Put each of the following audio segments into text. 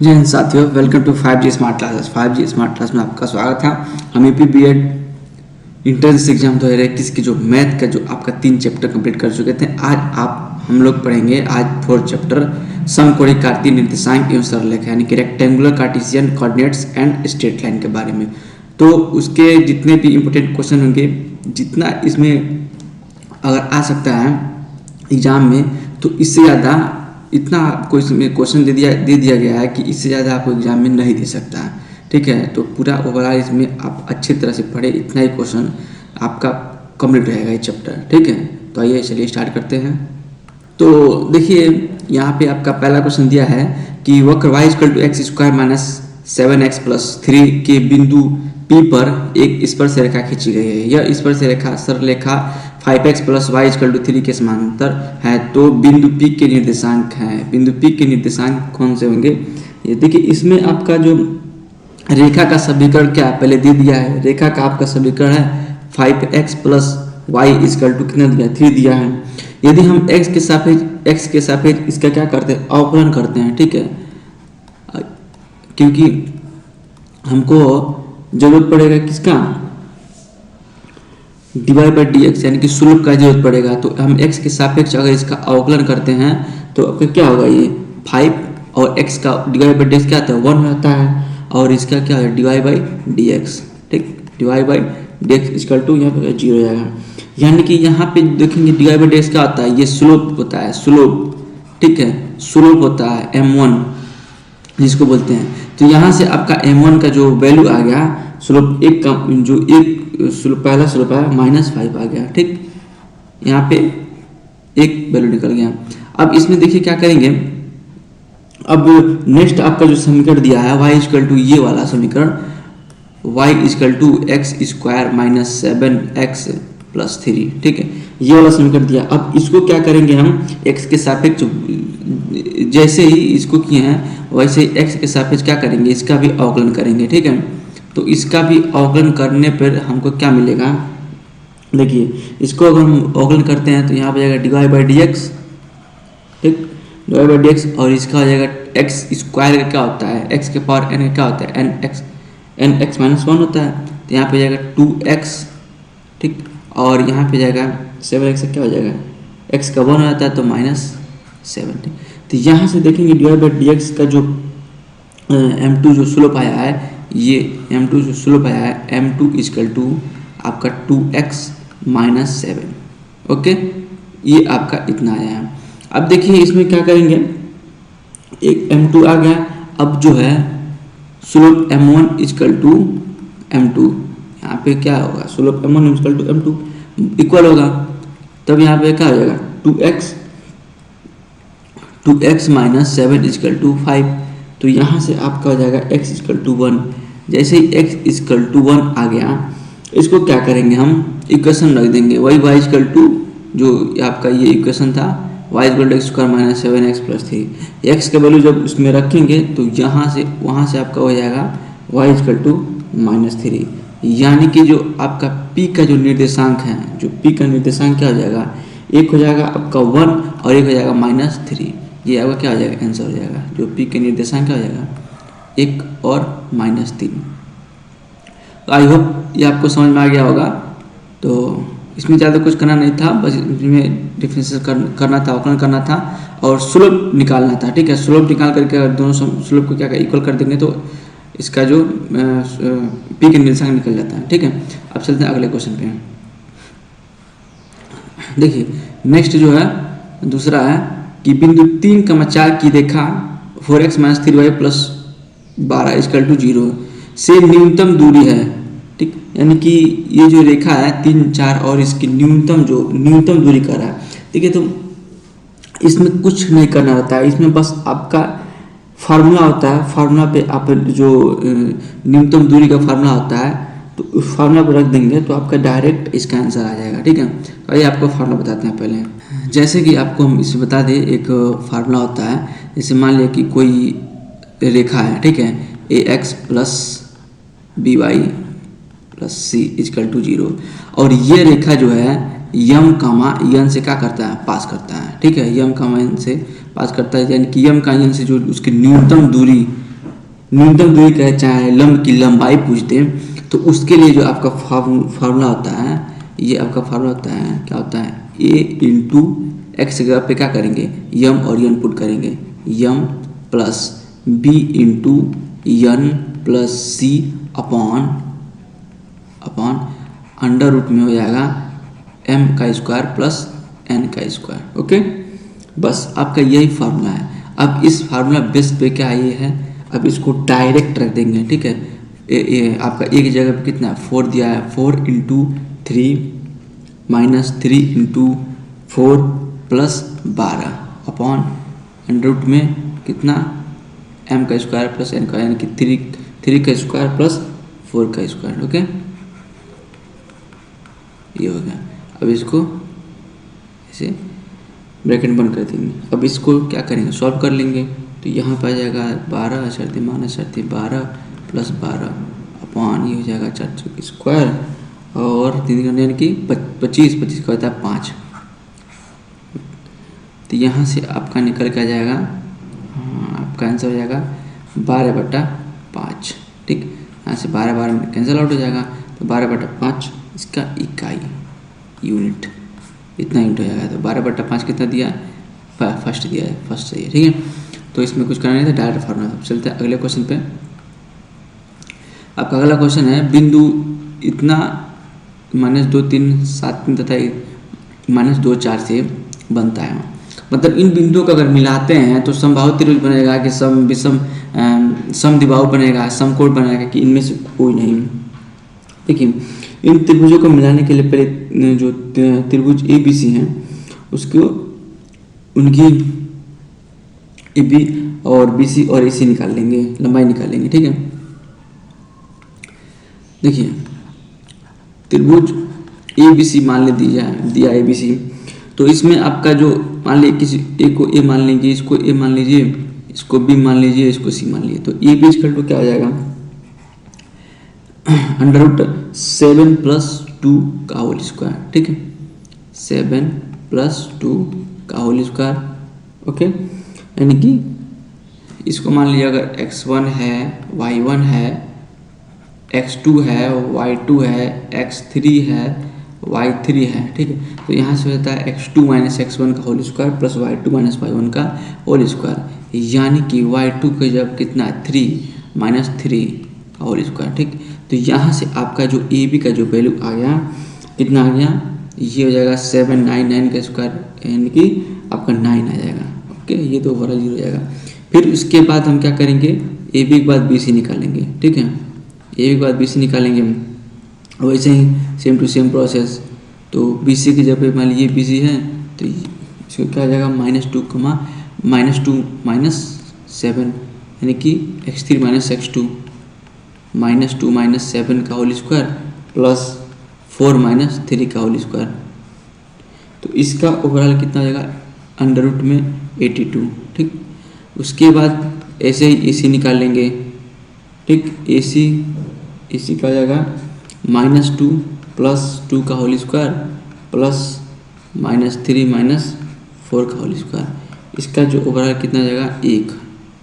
जय हिंद साथियों, welcome to 5G smart classes. 5G smart class में आपका स्वागत है। हम यूपी बीएड इंट्रेंस एग्जाम 2021 की जो मैथ का जो आपका 3 चैप्टर कंप्लीट कर चुके थे, आज हम लोग पढ़ेंगे आज 4 चैप्टर समकोणीय कार्तीय निर्देशांक एवं सरलरेखा यानी कि rectangular Cartesian coordinates and straight line के बारे में। तो उसके जितने भी इम्पोर्टेंट क्वेश्चन होंगे, जितना इसमें अगर आ सकता है एग्जाम में, तो इससे ज़्यादा इतना आपको इसमें क्वेश्चन दे दिया गया है कि इससे ज़्यादा आपको एग्जाम में नहीं दे सकता है। ठीक है, तो पूरा ओवरऑल इसमें आप अच्छी तरह से पढ़े, इतना ही क्वेश्चन आपका कंप्लीट रहेगा ये चैप्टर। ठीक है, तो आइए चलिए स्टार्ट करते हैं। तो देखिए यहाँ पे आपका पहला क्वेश्चन दिया है कि वक्र y = x² - 7x + 3 के बिंदु P पर एक स्पर्श रेखा खींची गई है। यह स्पर्श रेखा सरलरेखा 5x + y = 3 के समांतर है। तो बिंदु P के निर्देशांक हैं। बिंदु P के निर्देशांक कौन से होंगे? ये देखिए, इसमें आपका जो रेखा का समीकरण क्या पहले दे दिया है। रेखा का आपका समीकरण है 5x + y = कितना दिया? 3 दिया है। यदि हम x के सापेक्ष इसका क्या करते हैं? अवकलन करते हैं। ठीक है, क्योंकि हमको जरूरत पड़ेगा किसका? dy/dx यानी कि सुलभ का जरूरत पड़ेगा। तो हम x के सापेक्ष अगर इसका अवकलन करते हैं तो आपका क्या होगा? ये 5 और x का dy/dx क्या आता है? 1 आता है। और इसका क्या है? dy/dx। ठीक, dy/dx = यहाँ पे 0 हो जाएगा। यानी कि यहाँ पे देखेंगे dy/dx क्या होता है? ये स्लोप होता है, स्लोप। ठीक है, स्लोप होता है m1 जिसको बोलते हैं। तो यहाँ से आपका m1 का जो वैल्यू आ गया, स्लोप एक का जो एक स्लोप पहला स्लोप है -5 आ गया। ठीक, यहाँ पे एक वैल्यू निकल गया। अब इसमें देखिए क्या करेंगे। अब नेक्स्ट आपका जो समीकरण दिया है y = ये वाला समीकरण y = x² - 7x + 3। ठीक है, ये वाला समीकरण दिया। अब इसको क्या करेंगे हम? x के सापेक्ष जैसे ही इसको किए हैं वैसे ही x के सापेक्ष क्या करेंगे? इसका भी अवकलन करेंगे। ठीक है, तो इसका भी अवकलन करने पर हमको क्या मिलेगा? देखिए, इसको अगर हम अवकलन करते हैं तो यहाँ पर जाएगा dy/dx। ठीक, dy/dx और इसका हो जाएगा x² का क्या होता है? x के पावर n क्या होता है? nx - 1 होता है। तो यहाँ पे जाएगा 2x। ठीक, और यहाँ पे जाएगा 7x से क्या हो जाएगा? x का 1 आता है तो -7। तो यहाँ से देखेंगे dy/dx का जो m2 जो स्लोप आया है, ये m2 जो स्लोप आया है m2 = आपका 2x - 7। ओके, ये आपका इतना आया है। अब देखिए इसमें क्या करेंगे, एक m2 आ गया। अब जो है स्लोप m1 = m2, यहाँ पे क्या होगा? स्लोप m1 = m2 इक्वल होगा। तब यहाँ पे क्या हो जाएगा? 2x - 7 = 5। तो यहाँ से आपका हो जाएगा x = 1। जैसे ही x = 1 आ गया, इसको क्या करेंगे? हम इक्वेशन रख देंगे। वही y = जो आपका ये इक्वेशन था y = x² - 7x + 3। x का वैल्यू जब उसमें रखेंगे तो यहाँ से वहाँ से आपका हो जाएगा y = -3। यानी कि जो आपका p का जो निर्देशांक है, जो p का निर्देशांक क्या हो जाएगा? एक हो जाएगा आपका 1 और एक हो जाएगा -3। ये आपका क्या हो जाएगा? आंसर हो जाएगा। जो p के निर्देशांक क्या हो जाएगा? 1 और -3। आई होप ये आपको समझ में आ गया होगा। तो इसमें ज़्यादा कुछ करना नहीं था, बस इसमें डिफरेंशियल करना था, अवकलन करना था और स्लोप निकालना था। ठीक है, स्लोप निकाल करके अगर दोनों स्लोप को क्या इक्वल कर देंगे तो इसका जो पी के निर्देशांक निकल जाता है। ठीक है, अब चलते हैं अगले क्वेश्चन पे। देखिए नेक्स्ट जो है दूसरा है कि बिंदु 3,4 की रेखा 4x - 3y + 12 = 0 से न्यूनतम दूरी है। ठीक, यानी कि ये जो रेखा है 3, 4 और इसकी न्यूनतम दूरी कर रहा है। ठीक है, तो इसमें कुछ नहीं करना होता है। इसमें बस आपका फार्मूला होता है। फार्मूला पे आप जो न्यूनतम दूरी का फार्मूला होता है तो उस फार्मूला पर रख देंगे तो आपका डायरेक्ट इसका आंसर आ जाएगा। ठीक है, तो आइए आपको फार्मूला बताते हैं पहले। जैसे कि आपको हम इसमें बता दें, एक फार्मूला होता है। जैसे मान लिया कि कोई रेखा है। ठीक है, ax + by + c = 0 और ये रेखा जो है यम कामा यन से क्या करता है? पास करता है। ठीक है, यम कामा यन से पास करता है, यानी कि यम का यन से जो उसकी न्यूनतम दूरी न्यूनतम दूरी कहे चाहे लंब की लंबाई पूछते हैं तो उसके लिए जो आपका फार्मूला होता है, ये आपका फार्मूला होता है, क्या होता है, a इंटू एक्स जगह पे क्या करेंगे, यम और यन पुट करेंगे, यम प्लस बी इंटू यन प्लस सी अपॉन अंडर रूट में हो जाएगा m का स्क्वायर प्लस n का स्क्वायर। ओके, बस आपका यही फार्मूला है। अब इस फार्मूला बेस पे क्या ये है, अब इसको डायरेक्ट रख देंगे, ठीक है। ये आपका एक जगह पे कितना 4 दिया है, 4 into 3 minus 3 into 4 plus 12 upon under root में कितना m का स्क्वायर प्लस n का, यानी कि 3 का स्क्वायर प्लस 4 का स्क्वायर। ओके, ये हो गया। अब इसको ऐसे ब्रैकेट बंद कर देंगे। अब इसको क्या करेंगे, सॉल्व कर लेंगे। तो यहाँ पर आ जाएगा 12 शर्ती माइनस शर्ती 12 प्लस 12 अपॉन ये हो जाएगा 4 का स्क्वायर और 3 का यानी कि 25 का होता है 5। तो यहाँ से आपका निकल के आ जाएगा, आपका आंसर हो जाएगा 12/5। ठीक, यहाँ से 12 कैंसिल आउट हो जाएगा, तो 12/5 इसका इकाई यूनिट, इतना यूनिट हो जाएगा। तो 12/5 कितना दिया, फर्स्ट दिया है, फर्स्ट सही है, ठीक है। तो इसमें कुछ करना नहीं था, डायरेक्ट फार्मूला। चलते हैं अगले क्वेश्चन पे। आपका अगला क्वेश्चन है, बिंदु इतना -2 3 7 3 तथा -2 4 से बनता है। मतलब इन बिंदुओं को अगर मिलाते हैं तो समबाहु त्रिभुज बनेगा कि समद्विबाहु बनेगा, समकोण बनेगा कि इनमें से कोई नहीं। देखिए, इन त्रिभुजों को मिलाने के लिए पहले जो त्रिभुज ए बी सी हैं उसको उनकी ए बी और बी सी और ए सी निकाल लेंगे, लंबाई निकाल लेंगे, ठीक है। देखिए, त्रिभुज ए बी सी मान ले दिया ए बी सी, तो इसमें आपका जो मान लीजिए किसी ए को ए मान लीजिए, इसको ए मान लीजिए, इसको बी मान लीजिए, इसको सी मान लीजिए। तो ए बी इक्वल टू क्या हो जाएगा, √7 + 2 का होल स्क्वायर, ठीक है, 7 + 2 का होल स्क्वायर। ओके, यानी कि इसको मान लीजिए अगर x1 है, y1 है, x2 है, y2 है, x3 है, y3 है, ठीक है। तो यहाँ से हो जाता है x2 - x1 का whole square plus y2 - y1 का होल स्क्वायर, यानी कि y2 का जब कितना 3 - 3 का होल स्क्वायर, ठीक। तो यहाँ से आपका जो ए बी का जो वैल्यू आ गया, कितना आ गया, ये हो जाएगा 799 का स्क्वायर, यानी कि आपका 9 आ जाएगा। ओके, ये तो ओवरऑल 0 हो जाएगा। फिर उसके बाद हम क्या करेंगे, ए बी के बाद बी सी निकालेंगे, ठीक है, ए बी के बाद बी सी निकालेंगे। वैसे ही सेम टू सेम प्रोसेस। तो बी सी की जगह मान लीजिए बी सी है, तो इसको क्या आ जाएगा -2 -7, यानी कि x3 - x2 -2 - 7 का होल स्क्वायर प्लस 4 - 3 का होल स्क्वायर। तो इसका ओवरऑल कितना हो जाएगा, अंडर रूट में 82, ठीक। उसके बाद ऐसे ही ए सी निकाल लेंगे, ठीक। ए सी का हो जाएगा -2 + 2 का होल स्क्वायर प्लस -3 - 4 का होल स्क्वायर। इसका जो ओवरऑल कितना आ जाएगा, 1,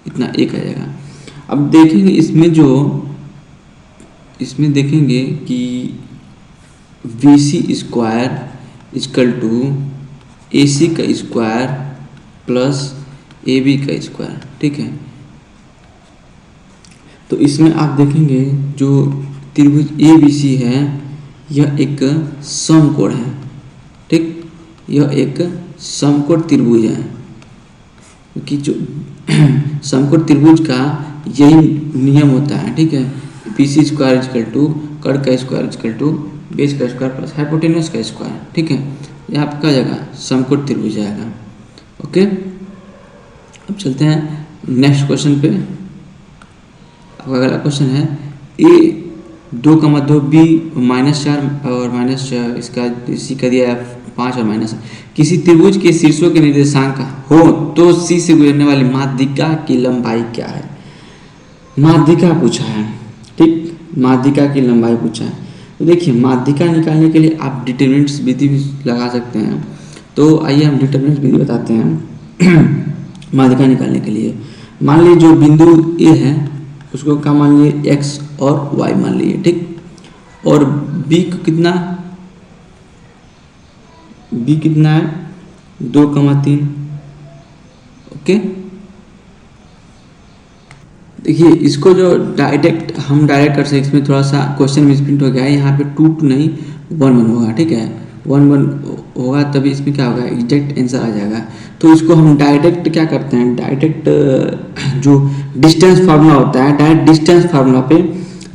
इतना 1 आ जाएगा। अब देखेंगे इसमें देखेंगे कि B C square equal to A C का स्क्वायर प्लस ए बी का स्क्वायर, ठीक है। तो इसमें आप देखेंगे जो त्रिभुज ए बी सी है, यह एक समकोण है, ठीक, यह एक समकोण त्रिभुज है, क्योंकि जो समकोण त्रिभुज का यही नियम होता है, ठीक है। B C square equal to कर्ण का स्क्वायर इक्वल टू बेस का स्क्वायर प्लस हाइपोटेन्यूज का स्क्वायर, ठीक है। यहाँ आपका क्या जाएगा, समकोण त्रिभुज जाएगा। ओके, अब चलते हैं नेक्स्ट क्वेश्चन पे। आपका अगला क्वेश्चन है, ए 2, बी -4 और -4, इसका सी का दिया है 5 और -। किसी त्रिभुज के शीर्षों के निर्देशांक हो तो सी से गुजरने वाली माध्यिका की लंबाई क्या है। माध्यिका पूछा है, ठीक, माध्यिका की लंबाई पूछा है। तो देखिए, माध्यिका निकालने के लिए आप डिटरमिनेंट्स विधि भी लगा सकते हैं। तो आइए हम डिटरमिनेंट्स विधि बताते हैं माध्यिका निकालने के लिए। मान लीजिए जो बिंदु ए है, उसको क्या मान लिए, एक्स और वाई मान लिए, ठीक। और बी को कितना, बी कितना है 2,3। ओके, देखिए इसको जो हम डायरेक्ट कर सकते, इसमें थोड़ा सा क्वेश्चन मिसप्रिंट हो गया है, यहाँ पे 2 नहीं 1 होगा, ठीक है। 1 होगा तभी इसमें क्या होगा, एग्जैक्ट आंसर आ जाएगा। तो इसको हम डायरेक्ट क्या करते हैं, डायरेक्ट जो डिस्टेंस फार्मूला होता है, डायरेक्ट डिस्टेंस फार्मूला पे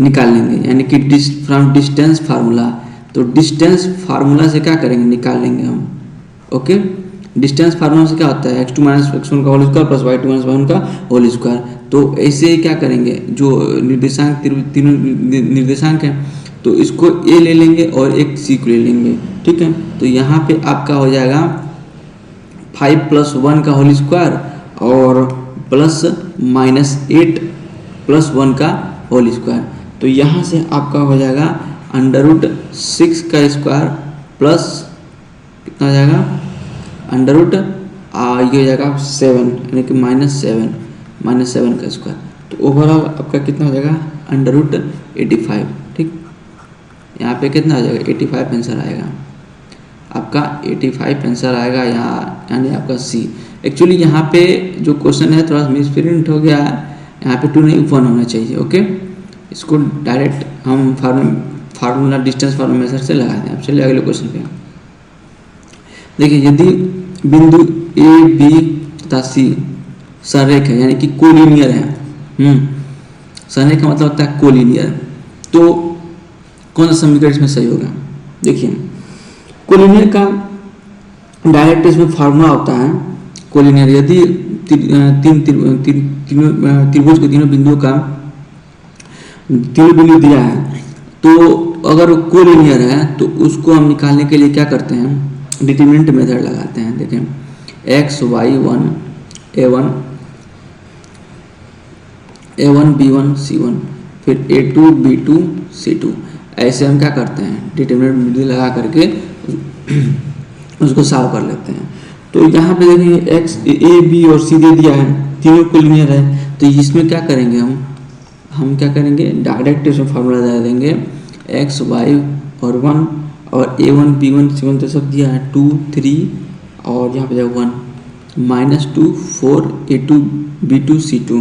निकाल लेंगे, यानी कि फ्रॉम डिस्टेंस फार्मूला। तो डिस्टेंस फार्मूला से क्या करेंगे, निकाल लेंगे हम। ओके, डिस्टेंस फार्मूला से क्या होता है, x2 माइनस x1 का whole square plus y2 minus y1 का होल स्क्वायर। तो ऐसे क्या करेंगे, जो निर्देशांक तीनों निर्देशांक हैं, तो इसको a ले लेंगे और एक c को ले लेंगे, ठीक है। तो यहाँ पे आपका हो जाएगा 5 + 1 का होल स्क्वायर और प्लस -8 + 1 का होल स्क्वायर। तो यहाँ से आपका हो जाएगा √6 का स्क्वायर प्लस कितना हो जाएगा, ये हो जाएगा 7, यानी कि -7 का स्क्वायर। तो ओवरऑल आपका कितना हो जाएगा √85, ठीक। यहाँ पे कितना आ जाएगा 85 आंसर आएगा आपका, 85 आंसर आएगा यहाँ, यानी आपका सी। एक्चुअली यहाँ पे जो क्वेश्चन है थोड़ा मिसप्रिंट हो गया है, यहाँ पे 2 नहीं 1 होना चाहिए। ओके, इसको डायरेक्ट हम फार्मूला डिस्टेंस फार्मूला मेथड से लगा दें। अब चलिए अगले क्वेश्चन पे। देखिए, यदि बिंदु ए बी तथा सी संरेख है, यानी कि कोलिनियर है, संरेख का मतलब होता है कोलिनियर, तो कौन सा समीकरण इसमें सही होगा। देखिए, कोलिनियर का डायरेक्ट इसमें फार्मूला होता है कोलिनियर, यदि त्रिभुज के तीनों बिंदुओं का तीनों बिंदु दिया है, तो अगर कोलिनियर है तो उसको हम निकालने के लिए क्या करते हैं, डिटरमिनेंट मेथड लगाते हैं। देखें, x y1 a1 b1 c1 फिर a2 b2 c2, ऐसे हम क्या करते हैं, डिटरमिनेंट मेथड लगा करके उसको सॉल्व कर लेते हैं। तो यहाँ पे देखिए x a b और c दे दिया है, तीनों कोलिनियर है, तो इसमें क्या करेंगे हम क्या करेंगे, डायरेक्ट इसमें फार्मूला लगा देंगे, x y और 1 और a1 b1 c1 तो सब दिया है 2 3 और यहाँ पे जाएगा 1 -2 4 a2 b2 c2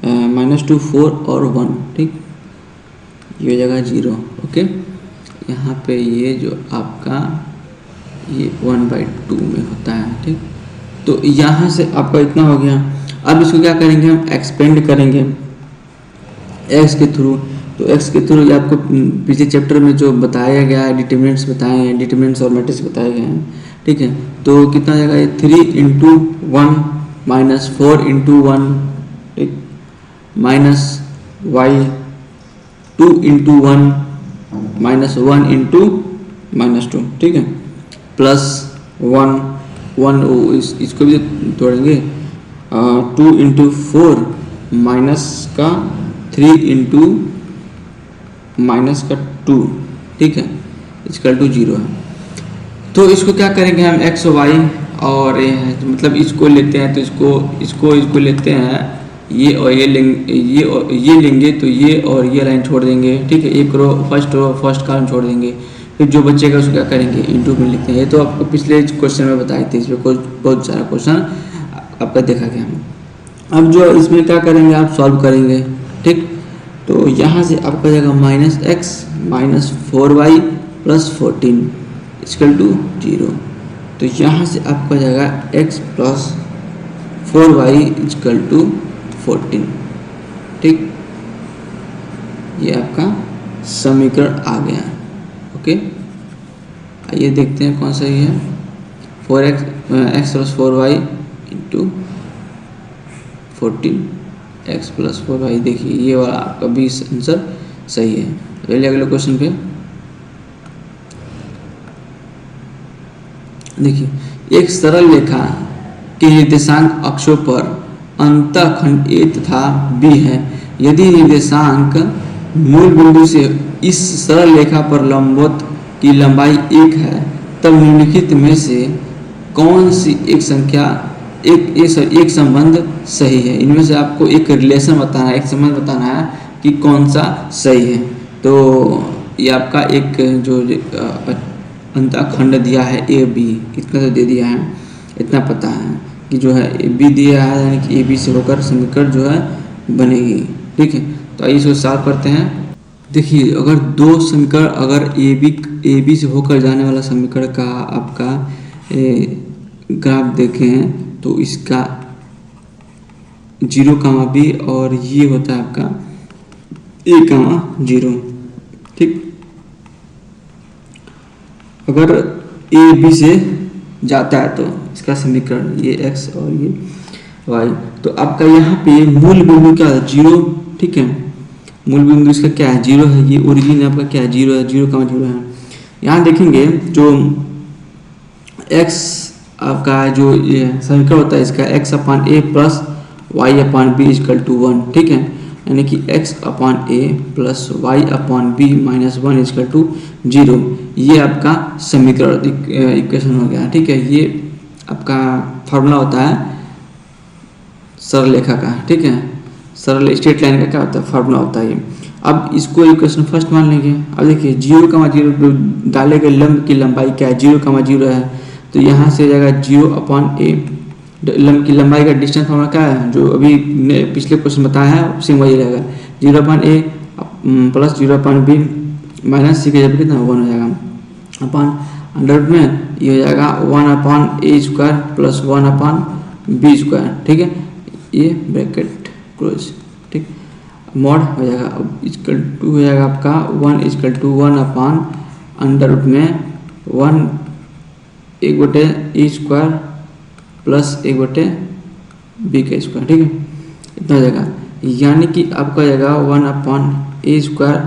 -2 4 और 1, ठीक, ये हो जाएगा 0। ओके, यहाँ पे ये जो आपका ये 1/2 में होता है, ठीक। तो यहाँ से आपका इतना हो गया। अब इसको क्या करेंगे, हम एक्सपेंड करेंगे x के थ्रू। तो x के थ्रू आपको पिछले चैप्टर में जो बताया गया है, डिटरमिनेंट्स बताए हैं, डिटरमिनेंट्स और मैट्रिक्स बताए गए हैं, ठीक है। तो कितना जाएगा, ये 3 × 1 -4 × 1, ठीक, -y 2 × 1 -1 × -2, ठीक है, प्लस 1 इसको भी तोड़ेंगे, 2 × 4 माइनस का 3 × -2, ठीक है, =0 है। तो इसको क्या करेंगे हम, x y और मतलब इसको लेते हैं, तो इसको लेते हैं, ये और ये लेंगे, तो ये और ये लाइन छोड़ देंगे, ठीक है, एक रो फर्स्ट कॉलम छोड़ देंगे, फिर जो बचेगा उसको क्या करेंगे, इंटू में लिखते हैं। ये तो आपको पिछले क्वेश्चन में बताए थे, इसमें बहुत सारा क्वेश्चन आपका देखा गया। अब जो इसमें क्या करेंगे, आप सॉल्व करेंगे, ठीक। तो यहाँ से आपका जाएगा -x - 4y + 14 = 0। तो यहाँ से आपका जाएगा x + 4y = 14, ठीक, ये आपका समीकरण आ गया। ओके, आइए देखते हैं कौन सा ये है, 4x + 4y × 14 x + 4y। देखिए ये वाला आपका 20 आंसर सही है। चलिए अगले क्वेश्चन पे। देखिए, एक सरल रेखा के निर्देशांक अक्षों पर अंतःखंड A तथा B है। यदि निर्देशांक मूल बिंदु से इस सरल रेखा पर लंबवत की लंबाई 1 है, तब निम्नलिखित में से कौन सी एक संख्या एक संबंध सही है। इनमें से आपको एक रिलेशन बताना है, एक संबंध बताना है कि कौन सा सही है। तो ये आपका एक जो अंतःखंड दिया है ए बी, इतना तो दे दिया है, इतना पता है कि जो है ए बी दिया है, यानी कि ए बी से होकर समीकरण जो है बनेगी। ठीक है, तो आइए इसको सॉल्व करते हैं। देखिए, अगर दो समीकरण, अगर ए बी से होकर जाने वाला समीकरण का आपका ग्राफ देखें तो इसका 0, बी और ये होता है आपका a, 0। ठीक, अगर ए बी से जाता है तो इसका समीकरण ये x और ये y, तो आपका यहाँ पे मूल बिंदु क्या है? 0। ठीक है, मूल बिंदु इसका क्या है? 0 है। ये ओरिजिन आपका क्या है? 0 है, 0, 0 है। यहाँ देखेंगे जो x आपका जो ये समीकरण होता है इसका x/a plus y/b equal to 1। ठीक है, यानी कि x/a plus y/b minus 1 equal to 0। ये आपका समीकरण इक्वेशन हो गया। ठीक है, ये आपका फार्मूला होता है सरल रेखा का। ठीक है, सरल स्ट्रेट लाइन का क्या होता है? फार्मूला होता है ये। अब इसको इक्वेशन फर्स्ट मान लेंगे। अब देखिए 0, 0 डाले गए लंब की लंबाई क्या है? 0, 0 है, तो यहाँ से जाएगा 0/a। लंब की लंबाई का डिस्टेंस फार्मूला क्या है? जो अभी पिछले क्वेश्चन बताया है सेम वही रहेगा, 0/a plus 0/b minus c की जगह कितना 1 हो जाएगा अपन अंडर रूट में ये हो जाएगा 1/a² प्लस 1/b²। ठीक है, ये ब्रैकेट क्लोज। ठीक, मॉड हो जाएगा। अब इक्वल टू हो जाएगा आपका 1 इक्वल टू 1 अंडर रूट में 1 1/a² प्लस 1/b²। ठीक है, इतना हो जाएगा, यानी कि आपका हो जाएगा 1/a²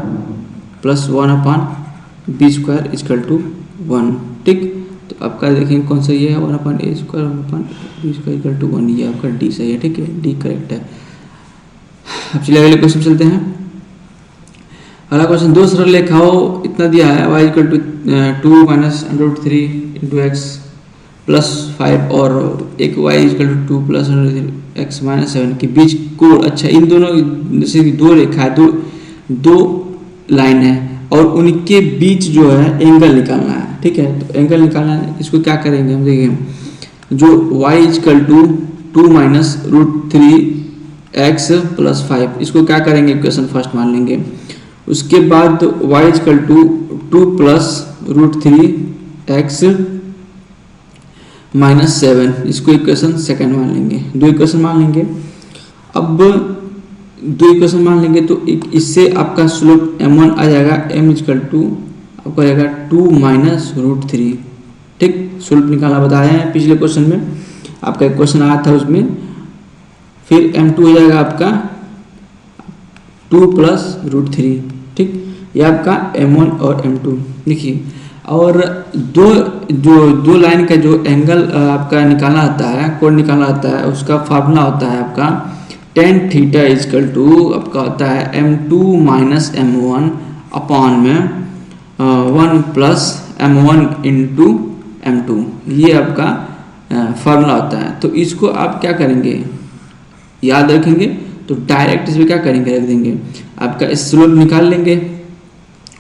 plus 1/b² equal to 1। ठीक, तो आपका देखेंगे कौन सा ये है? 1/a² 1/b² equal to 1। ये आपका डी सही है। ठीक है, डी करेक्ट है। अब चलिए अगले क्वेश्चन चलते हैं। अगला क्वेश्चन, दो सरल रेखाओं इतना दिया है y equal to 2 minus √3 into x plus 5 और एक y इक्वल टू 2 प्लस x माइनस 7 के बीच कोण। अच्छा, इन दोनों जैसे कि दो रेखा है, दो लाइन है और उनके बीच जो है एंगल निकालना है। ठीक है, तो एंगल निकालना है, इसको क्या करेंगे हम? देखिए, जो y equal to 2 minus √3x plus 5, इसको क्या करेंगे? इक्वेशन फर्स्ट मान लेंगे। उसके बाद y equal to 2 plus √3x minus 7, इसको इक्वेशन सेकंड मान लेंगे। दो इक्वेशन मान लेंगे। अब दो इक्वेशन मान लेंगे तो इससे आपका स्लोप m1 आ जाएगा, m इक्वल टू आपको आएगा 2 माइनस √3। ठीक, स्लोप निकालना बताया है पिछले क्वेश्चन में, आपका एक क्वेश्चन आया था उसमें। फिर m2 हो जाएगा आपका 2 प्लस √3। ठीक, ये आपका m1 और m2। देखिए, और दो लाइन का जो एंगल आपका निकालना आता है, कोण निकालना आता है, उसका फार्मूला होता है आपका tan थीटा इक्वल टू आपका होता है m2 माइनस m1 अपॉन में 1 प्लस m1 इंटू m2। ये आपका फार्मूला होता है। तो इसको आप क्या करेंगे? याद रखेंगे तो डायरेक्ट इसमें क्या करेंगे? रख देंगे। आपका स्लोप निकाल लेंगे,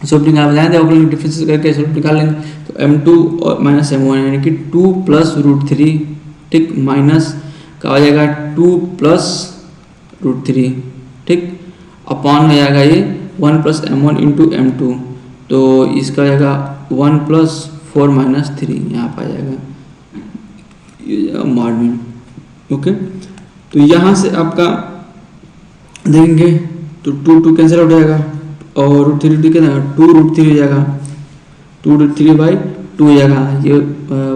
स्लोप निकाल बताया था, ओपन डिफरेंस करके स्लोप निकाल लेंगे। तो m2 और माइनस m1 यानी कि 2 प्लस √3। ठीक, माइनस का हो जाएगा 2 प्लस √3। ठीक, अपॉन हो जाएगा ये 1 प्लस m1 इंटू m2, तो इसका हो जाएगा 1 प्लस 4 माइनस 3, यहाँ पर आ जाएगा ये मार्जिन। ओके, तो यहाँ से आपका देखेंगे तो 2 कैंसिल हो जाएगा और √3 कितना 2√3 हो जाएगा, 2√3/2 हो जाएगा। ये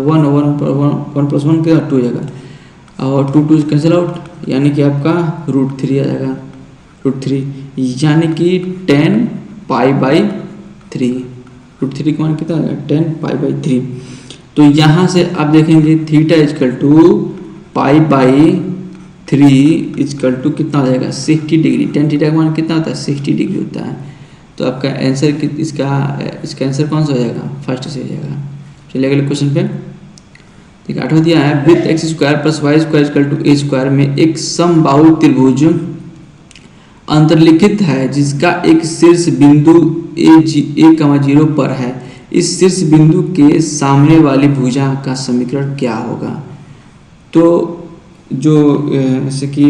1 प्लस 1 क्या 2 हो जाएगा और 2 कैंसिल आउट, यानी कि आपका √3 आ जाएगा। √3 यानी कि 10π/3। √3 का मान कितना आएगा? 10π/3। तो यहाँ से आप देखेंगे theta equal to π/3 equal to कितना हो जाएगा? 60 डिग्री। tan थीटा का मान कितना होता है? 60 डिग्री होता है। तो आपका आंसर इसका आंसर कौन सा हो जाएगा? फर्स्ट से हो जाएगा। चलिए अगले क्वेश्चन पे। ठीक है। 8वां दिया है वृत्त x square plus y square equal to a square में एक समबाहु त्रिभुज अंतर्लिखित है जिसका एक शीर्ष बिंदु a,0 पर है। इस शीर्ष बिंदु के सामने वाली भुजा का समीकरण क्या होगा? तो जो जैसे कि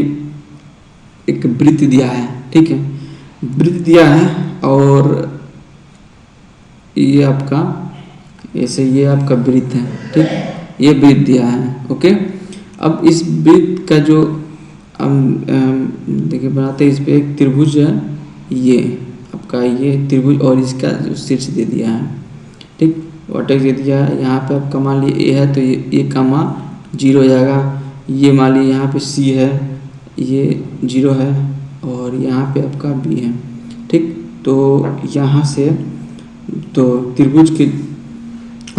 एक वृत्त दिया है, ठीक है, वृत्त दिया है और ये आपका ऐसे ये आपका वृत्त है, ठीक, ये वृत्त दिया है। ओके, अब इस वृत्त का जो हम देखिए बनाते हैं, इस पे एक त्रिभुज है, ये आपका ये त्रिभुज और इसका जो शीर्ष दे दिया है, ठीक, वर्टेक्स दे दिया है। यहाँ पे आपका मान लीजिए ए है तो ये का मान 0 हो जाएगा। ये मान लीजिए यहाँ पे सी है, ये 0 है और यहाँ पे आपका बी है, ठीक। तो यहाँ से तो त्रिभुज के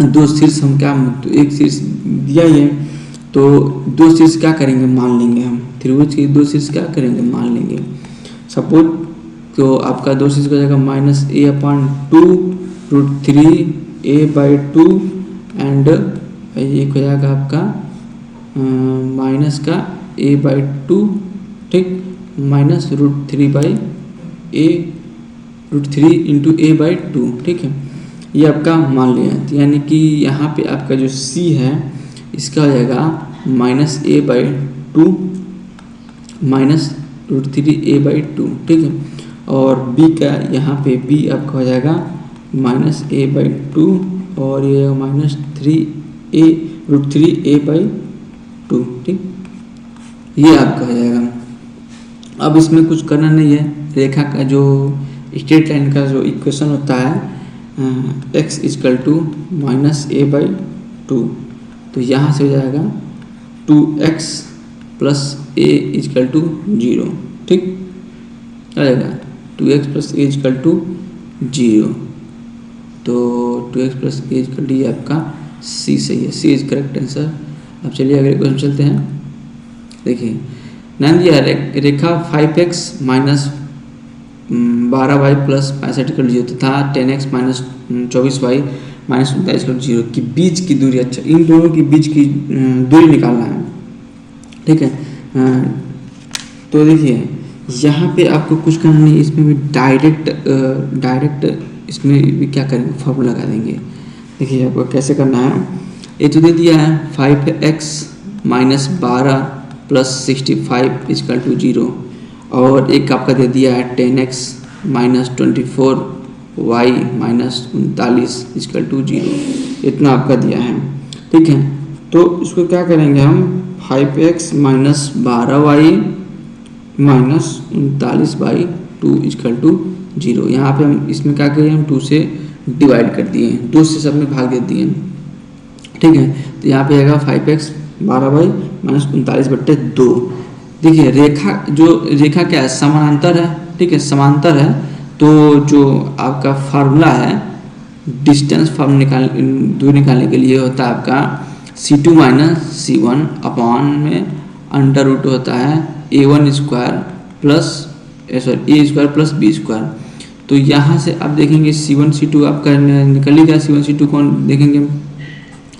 दो शीर्ष हम क्या, तो एक शीर्ष दिया ही है तो दो शीर्ष क्या करेंगे, मान लेंगे हम। त्रिभुज के दो शीर्ष क्या करेंगे, मान लेंगे। सपोज तो आपका दो शीर्ष हो जाएगा -a/2√3a/2 एंड एक हो जाएगा आपका माइनस का a/2, ठीक, -√3 इंटू a/2, ठीक है। ये आपका मान लिया, यानी कि यहाँ पे आपका जो c है इसका हो जाएगा -a/2 -√3a/2, ठीक है। और b का यहाँ पे b आपका हो जाएगा -a/2 और ये -√3a/2, ठीक, ये आपका हो जाएगा। अब इसमें कुछ करना नहीं है, रेखा का जो स्ट्रेट लाइन का जो इक्वेशन होता है x इक्वल टू -a/2, तो यहाँ से हो जाएगा 2x plus a equal to 0, ठीक, आ जाएगा 2x plus a equal to 0। तो 2x plus a equal to, ये आपका c सही है, c इज करेक्ट आंसर। अब चलिए अगले क्वेश्चन चलते हैं। देखिए नाम दिया रेखा 5x minus 12y plus 65 equal 0 तथा 10x minus 24y minus 39 equal 0 की बीच की दूरी, अच्छा इन दोनों की बीच की दूरी निकालना है, ठीक है। तो देखिए यहाँ पे आपको कुछ करना नहीं, इसमें भी डायरेक्ट इसमें भी क्या करेंगे, फॉर्मूला लगा देंगे। देखिए आपको कैसे करना है, ये तो दे दिया है 5x minus 12 plus 65 equal to 0 और एक आपका दे दिया है 10x minus 24y minus 39 equal to 0, इतना आपका दिया है, ठीक है। तो इसको क्या करेंगे हम, 5x minus 12y minus 39/2 equal to 0, यहाँ पे हम इसमें क्या करें, हम 2 से डिवाइड कर दिए, 2 से सब में भाग दे दिए, ठीक है। तो यहाँ पे आएगा 5x 12y माइनस 39/2। देखिए रेखा क्या है, समानांतर है, ठीक है, समांतर है। तो जो आपका फार्मूला है डिस्टेंस दूरी निकालने के लिए होता है आपका C2 माइनस C1 अपॉन में अंडर रूट होता है a1 square plus a square plus b square. तो यहाँ से आप देखेंगे C1 C2 आपका निकलेगा, C1 C2 कौन देखेंगे,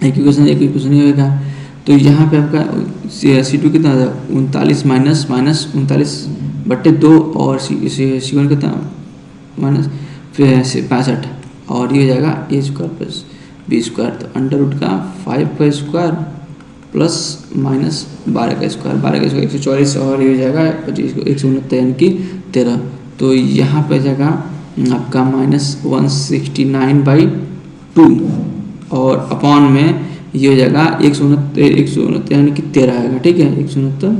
एक इक्वेशन ही होगा। तो यहाँ पे आपका C2 कितना है, 39 माइनस 39/2 और C1 कितना माइनस 65 और ये हो जाएगा a square plus b square. तो अंडर रूट का 5 का स्क्वायर प्लस माइनस 12 का स्क्वायर, 12 का स्क्वायर 144 और ये हो जाएगा 169 यानी कि 13। तो यहाँ पे जाएगा आपका -169/2 और अपॉन में ये हो जाएगा 169 यानी कि 13 आएगा, ठीक है। 169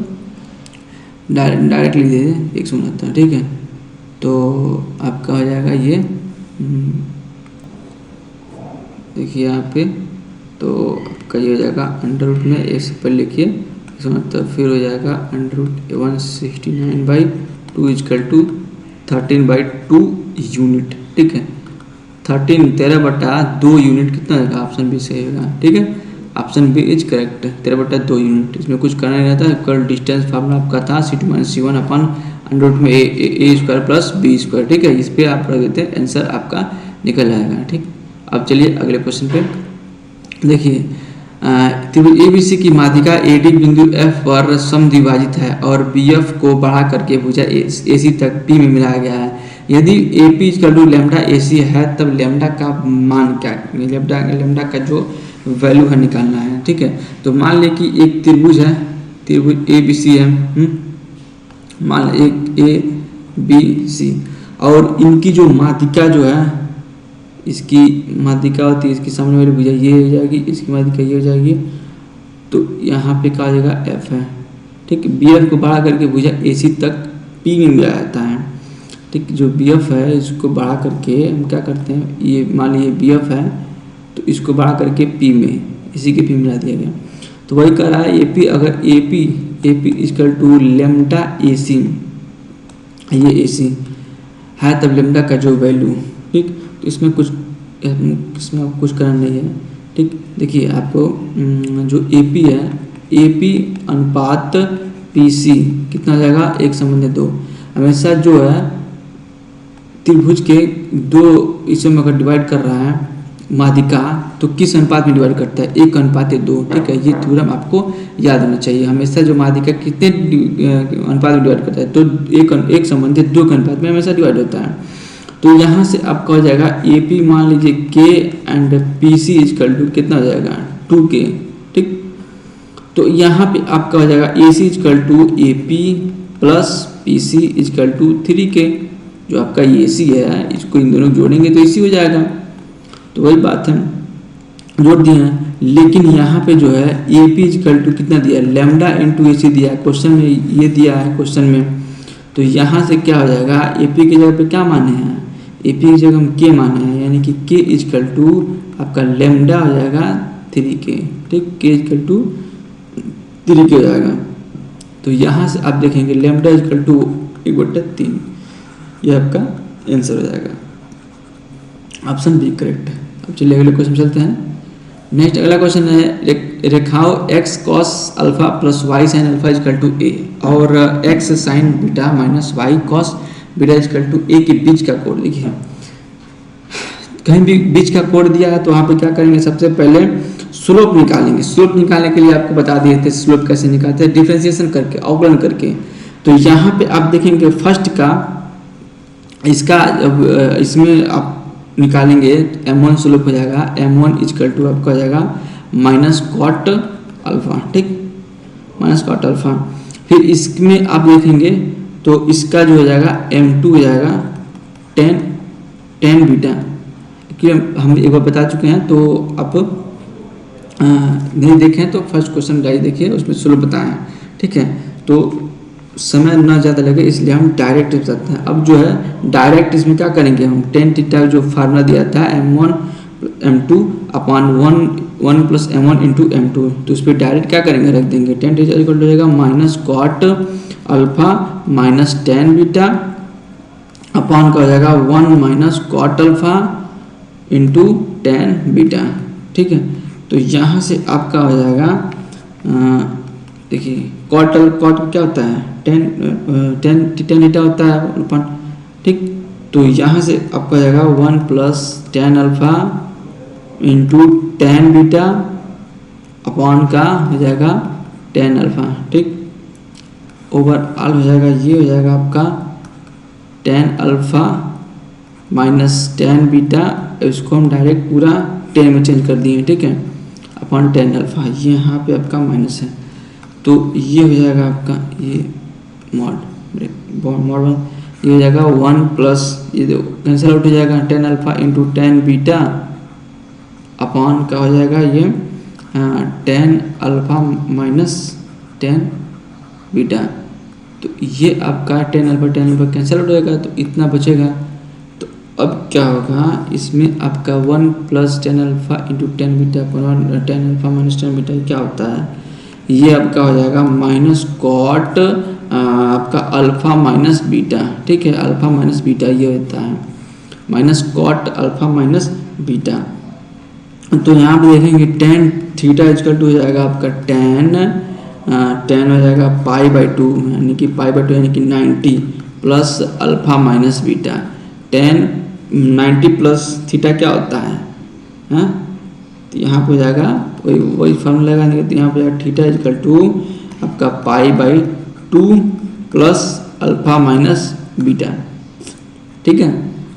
डायरेक्ट लिख दीजिए 169, ठीक है। तो आपका हो जाएगा ये, देखिए यहाँ पे, तो आपका ये हो जाएगा अंडर रूट में एक से पहले लिखिए 169, फिर हो जाएगा under root 169/2 equal to 13/2 unit, ठीक है। 13/2 यूनिट कितना होगा, ऑप्शन बी सही होगा, ठीक है। Option B is correct, 13/2 unit. इसमें कुछ करना नहीं रहता, कल डिस्टेंस फार्मूला आपका था C2 माइनस C1 अपन अंडर रूट में a square plus b square, ठीक है। इस पर आप रख देते हैं, आंसर आपका निकल आएगा, ठीक। अब चलिए अगले क्वेश्चन पे। देखिए त्रिभुज ABC की माध्यिका AD बिंदु F पर समद्विभाजित है और BF को बढ़ा करके भुजा AC तक P में मिलाया गया है। यदि AP = लैम्डा AC है तब लैम्डा का मान क्या, लैम्डा का जो वैल्यू है निकालना है। ठीक है, तो मान लें कि एक त्रिभुज है, त्रिभुज ABC है, मान लें एक ABC और इनकी जो माध्यिका जो है, इसकी माध्यिका होती है, इसकी सामने वाली भुजा ये हो जाएगी, इसकी माध्यिका ये हो जाएगी, तो यहाँ पे कहा जाएगा F है। ठीक, BF को बढ़ा करके भुजा AC तक P में मिलाया जाता है। ठीक, जो BF है इसको बढ़ा करके हम क्या करते हैं, ये मान लीजिए BF है तो इसको बढ़ा करके P में, इसी के P मिला दिया गया। तो वही कह रहा है AP, अगर AP = लैम्डा AC, ये AC है तब लैम्डा का जो वैल्यू, ठीक, तो इसमें कुछ करना नहीं है। ठीक, देखिए आपको जो AP है, AP अनुपात PC कितना हो जाएगा, 1/2। हमेशा जो है त्रिभुज के दो हिस्सों में अगर डिवाइड कर रहा है माध्यिका तो किस अनुपात में डिवाइड करता है, 1/2। ठीक है, ये थ्योरम आपको याद होना चाहिए। हमेशा जो माध्यिका कितने अनुपात में डिवाइड करता है, तो एक संबंधित 2 के अनुपात में हमेशा डिवाइड होता है। तो यहाँ से आपका हो जाएगा AP, मान लीजिए K एंड PC = कितना हो जाएगा, 2K। ठीक, तो यहाँ पे आपका हो जाएगा AC = AP plus PC = 3K। जो आपका AC है इसको इन दोनों जोड़ेंगे तो AC हो जाएगा। तो वही बात है, जोड़ दिए हैं। लेकिन यहाँ पे जो है AP = कितना दिया है, लैम्डा × AC दिया है, क्वेश्चन में ये दिया है क्वेश्चन में। तो यहाँ से क्या हो जाएगा, AP की जगह पे क्या माने हैं, AP की जगह हम K माने हैं, यानी कि K = आपका लैम्डा हो जाएगा 3K। ठीक, K = 3K हो जाएगा। तो यहाँ से आप देखेंगे लैम्डा = 1/3, ये आपका आंसर हो जाएगा। ऑप्शन बी करेक्ट है। अब चलिए अगले क्वेश्चन चलते हैं। नेक्स्ट अगला क्वेश्चन है, रेखाओं x cos alpha plus y sin alpha = a और x sin beta minus y cos beta = a के बीच का कोण लिखिए। कहीं भी बीच का कोण दिया है तो वहाँ पे क्या करेंगे, सबसे पहले स्लोप निकालेंगे। स्लोप निकालने के लिए आपको बता दिए थे स्लोप कैसे निकालते हैं, डिफरेंशिएशन करके, अवकलन करके। तो यहाँ पे आप देखेंगे फर्स्ट का इसका जब इसमें आप निकालेंगे m1 स्लोप हो जाएगा, m1 = आपका हो जाएगा माइनस कॉट अल्फा। ठीक, माइनस कॉट अल्फा। फिर इसमें आप देखेंगे तो इसका जो हो जाएगा m2 हो जाएगा tan बीटा, क्योंकि हम एक बार बता चुके हैं। तो आप नहीं देखें तो फर्स्ट क्वेश्चन गाइस देखिए, उसमें स्लोप बताए हैं। ठीक है, तो समय ना ज़्यादा लगे इसलिए हम डायरेक्ट बताते हैं। अब जो है डायरेक्ट इसमें क्या करेंगे, हम tan थीटा जो फार्मूला दिया था m1 m2 अपान 1 + m1 × m2, तो उस पर डायरेक्ट क्या करेंगे, रख देंगे। tan थीटा = हो जाएगा minus cot alpha minus tan beta upon का हो जाएगा 1 minus cot alpha × tan beta. ठीक है, तो यहाँ से आपका हो जाएगा, देखिए कॉट क्या होता है, tan थीटा होता है। ठीक, तो यहाँ से आपका जाएगा 1 + tan alpha × tan beta upon का हो जाएगा tan अल्फा। ठीक, ओवरऑल हो जाएगा, ये हो जाएगा आपका tan alpha minus tan beta, इसको हम डायरेक्ट पूरा tan में चेंज कर दिए। ठीक है, अपॉन tan अल्फा, ये यहाँ पे आपका माइनस है, तो ये हो जाएगा आपका ये मॉड ये हो जाएगा 1 प्लस, ये कैंसिल आउट हो जाएगा, tan alpha × tan beta upon का हो जाएगा ये tan alpha minus tan beta. तो ये आपका tan अल्फा कैंसिल आउट हो जाएगा, तो इतना बचेगा। तो अब क्या होगा, इसमें आपका 1 + tan alpha × tan beta upon tan alpha minus tan beta क्या होता है, ये आपका हो जाएगा माइनस कॉट आपका अल्फा माइनस बीटा। ठीक है, अल्फा माइनस बीटा ये होता है minus cot alpha minus beta. तो यहाँ पे देखेंगे tan थीटा = हो जाएगा आपका tan हो जाएगा π/2, यानी कि π/2 यानी कि 90 plus alpha minus beta. tan 90 plus theta क्या होता है, हाँ, तो यहाँ पे हो जाएगा वही वही फार्मूला लगाएंगे तो यहाँ पे थीटा इजकल टू आपका π/2 प्लस अल्फा माइनस बीटा। ठीक है,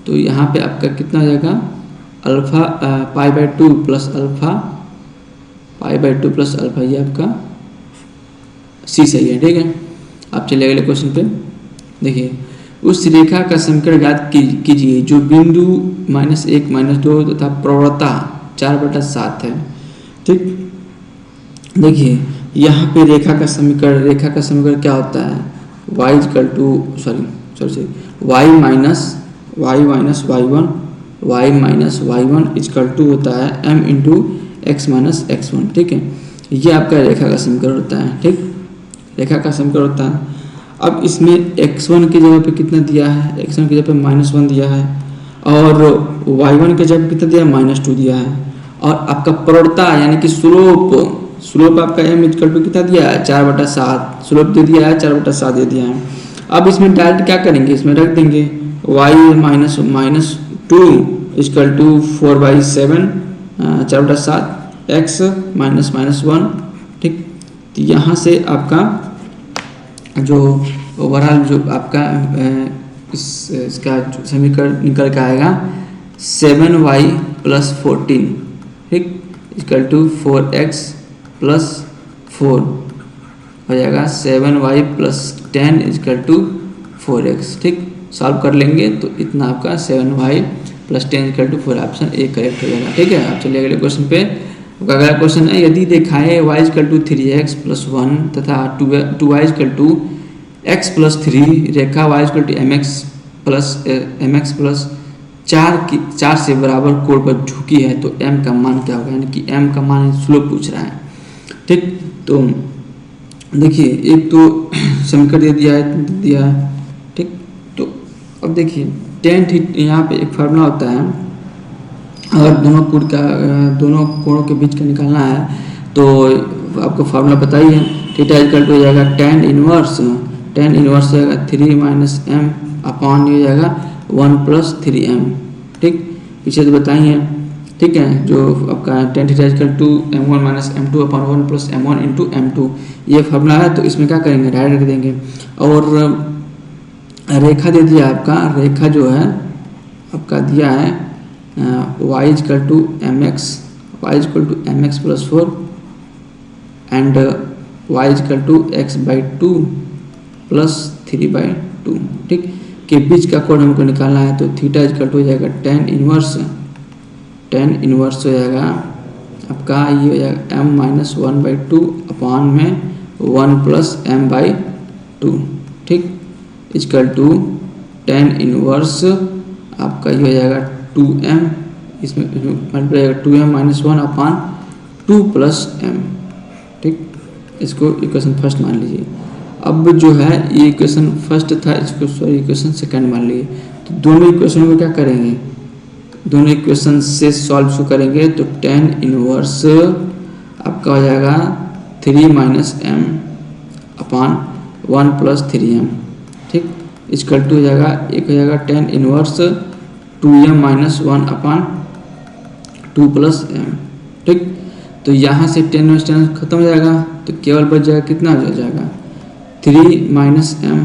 तो यहाँ पे आपका कितना हो जाएगा alpha π/2 plus alpha π/2 plus alpha, ये आपका सी सही है। ठीक है, आप चलिए अगले क्वेश्चन पे। देखिए उस रेखा का समीकरण याद कीजिए जो बिंदु -1 -2 तथा प्रवणता 4/7 है। ठीक, देखिए यहाँ पे रेखा का समीकरण क्या होता है, y equal to y minus y1 equal to होता है m into x minus x1। ठीक है, ये आपका रेखा का समीकरण होता है। ठीक, रेखा का समीकरण होता है। अब इसमें x1 की जगह पे कितना दिया है, x1 की जगह पे -1 दिया है और y1 की जगह पे कितना दिया है, -2 दिया है। और आपका प्रवणता यानी कि स्लोप आपका m इक्वल टू कितना दिया है, 4/7 स्लोप दे दिया है, 4/7 दे दिया है। अब इसमें डायरेक्ट क्या करेंगे, इसमें रख देंगे y -2 इक्वल टू 4/7 4/7 x -1। ठीक, तो यहाँ से आपका जो ओवरऑल जो आपका इसका समीकरण निकल के आएगा 7y + 14 ठीक इक्वल टू 4x + 4 हो जाएगा 7y + 10 इक्वल टू 4x। ठीक, सॉल्व कर लेंगे तो इतना आपका 7y + 10 equal to 4 option A correct हो जाएगा। ठीक है, आप चलिए अगले क्वेश्चन पे। अगला क्वेश्चन है यदि दिखाए y = 3x + 1 तथा 2y = x + 3 रेखा y = mx + 4 से बराबर कोण पर झुकी है तो m का मान क्या होगा, यानी कि m का मान स्लोप पूछ रहा है। ठीक, तो देखिए एक तो समीकरण दे दिया है। ठीक, तो अब देखिए tan थीटा, यहाँ पे एक फार्मूला होता है, अगर दोनों कोणों के बीच का निकालना है तो आपको फार्मूला बताइए। थीटा इक्वल टू हो जाएगा tan इनवर्स हो जाएगा 3 - m अपॉन ये हो जाएगा 1 + 3m। ठीक, पीछे तो बताइए। ठीक है, जो आपका tan theta equal to m1 - m2 upon 1 + m1 into m2 ये फार्मूला है। तो इसमें क्या करेंगे, डायरेक्ट रख देंगे। और रेखा दे दिया आपका, रेखा जो है आपका दिया है y = mx + 4 and y = x/2 + 3/2। ठीक, के बीच का कोण हमको निकालना है तो थीटा इक्वल टू हो जाएगा tan इनवर्स हो जाएगा आपका ये हो जाएगा m - 1/2 अपॉन में 1 + m/2। ठीक, इक्वल टू tan इनवर्स आपका ये हो जाएगा 2m, इसमें मल्टीप्लाई हो जाएगा 2m - 1 अपॉन 2 + m। ठीक, इसको इक्वेशन फर्स्ट मान लीजिए। अब जो है ये इक्वेशन फर्स्ट था, इसको इक्वेशन सेकंड मान लीजिए। तो दोनों इक्वेशन को क्या करेंगे, दोनों इक्वेशन से सॉल्व करेंगे तो tan इनवर्स आपका हो जाएगा 3 - m अपॉन 1 + 3m। ठीक, इक्वल टू हो जाएगा एक हो जाएगा tan inverse 2m - 1 upon 2 + m। ठीक, तो यहाँ से tan इनवर्स खत्म हो जाएगा तो केवल बच जाएगा कितना हो जाएगा 3 - m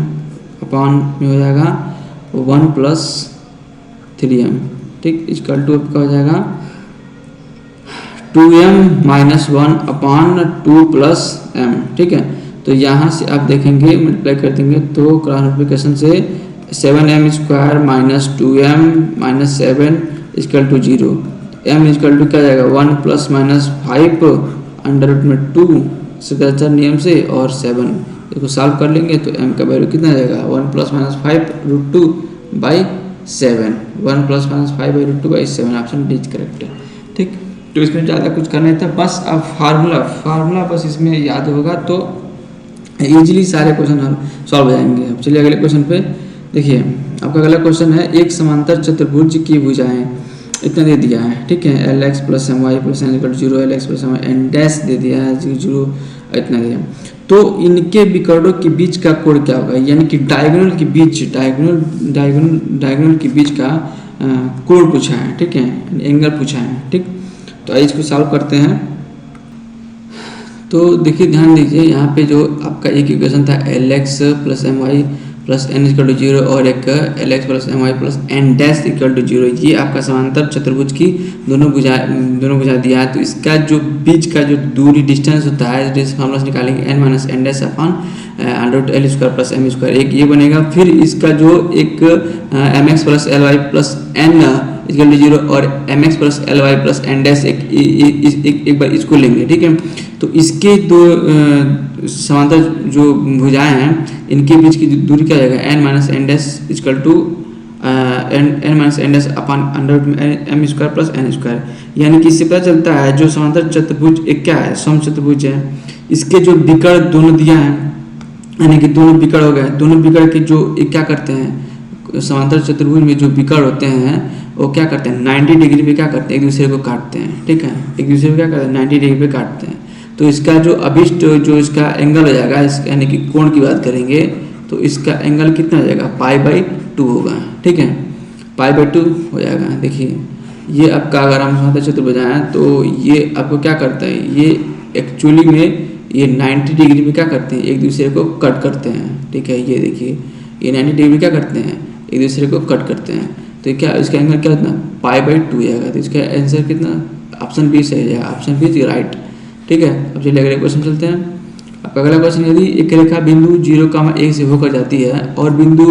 अपॉन में हो जाएगा 1 + 3m। ठीक, इक्वल टू आपका हो जाएगा 2m - 1 अपॉन 2 + m। ठीक है, तो यहाँ से आप देखेंगे मल्टीप्लाई कर देंगे तो क्रॉस मल्टीप्लिकेशन से 7m² - 2m - 7 equal to 0। m equal to क्या जाएगा 1 ± 5 √2 सदाचार नियम से और 7। इसको सॉल्व कर लेंगे तो m का वैल्यू कितना जाएगा 1 ± 5 √2/7 1 ± 5 √2/7 ऑप्शन डी करेक्ट है। ठीक, तो इसमें ज़्यादा कुछ करना नहीं था, बस अब फार्मूला बस इसमें याद होगा तो इजीली सारे क्वेश्चन सॉल्व हो जाएंगे। अब चलिए अगले क्वेश्चन पे। देखिए आपका अगला क्वेश्चन है एक समांतर चतुर्भुज की भुजाएं इतना दे दिया है। ठीक है, lx + my + n = 0 lx + my n dash दे दिया है 0 इतना दिया। तो इनके विकर्णों के बीच का कोण क्या होगा, यानी कि डायगोनल के बीच का कोण पूछा है। ठीक है, एंगल पूछा है। ठीक, तो आइए इसको सॉल्व करते हैं। तो देखिए ध्यान दीजिए यहाँ पे जो आपका एक इक्वेशन था l x plus m y plus N equal to zero और एक l x plus m y plus N dash equal to zero, ये आपका समांतर चतुर्भुज की दोनों भुजा दिया है। तो इसका जो बीच का जो दूरी डिस्टेंस होता है फॉर्मूला से निकालेंगे N minus N dash upon under L square plus M square, एक ये बनेगा। फिर इसका जो एक M X plus L Y plus N equal to zero और M X plus L Y plus N dash एक बार इसको लेंगे, ठीक है। तो इसके दो समांतर जो भुजाएं हैं इनके बीच की दूरी क्या हो जाएगा n minus N dash equal to n minus N dash upon under m square plus n square. यानी कि इससे पता चलता है जो समांतर चतुर्भुज एक क्या है सम चतुर्भुज है, इसके जो विकर्ण दोनों दिया है यानी कि दोनों विकर्ण हो गए, दोनों विकर्ण के जो एक क्या करते हैं समांतर चतुर्भुज में जो विकर्ण होते हैं वो क्या करते हैं 90 डिग्री पे क्या करते हैं एक दूसरे को काटते हैं, ठीक है। एक दूसरे को क्या करते हैं 90 डिग्री पे काटते हैं। तो इसका जो अभिष्ट जो इसका एंगल हो जाएगा यानी कि कोण की बात करेंगे तो इसका एंगल कितना हो जाएगा π/2 होगा, ठीक है। π/2 हो जाएगा। देखिए ये आपका अगर हम समांतर चतुर्भुज बनाएं तो ये आपको क्या करता है, ये एक्चुअली में ये 90 डिग्री में क्या करते हैं एक दूसरे को कट करते हैं, ठीक है। ये देखिए ये 90 डिग्री में क्या करते हैं एक दूसरे को कट करते हैं। तो क्या इसका एंगल क्या होता है π/2 आएगा। तो इसका आंसर कितना ऑप्शन बी सही जाएगा, ऑप्शन बी इज राइट, ठीक है। अब चलिए अगले क्वेश्चन चलते हैं। आपका अगला क्वेश्चन यदि एक रेखा बिंदु 0,1 से होकर जाती है और बिंदु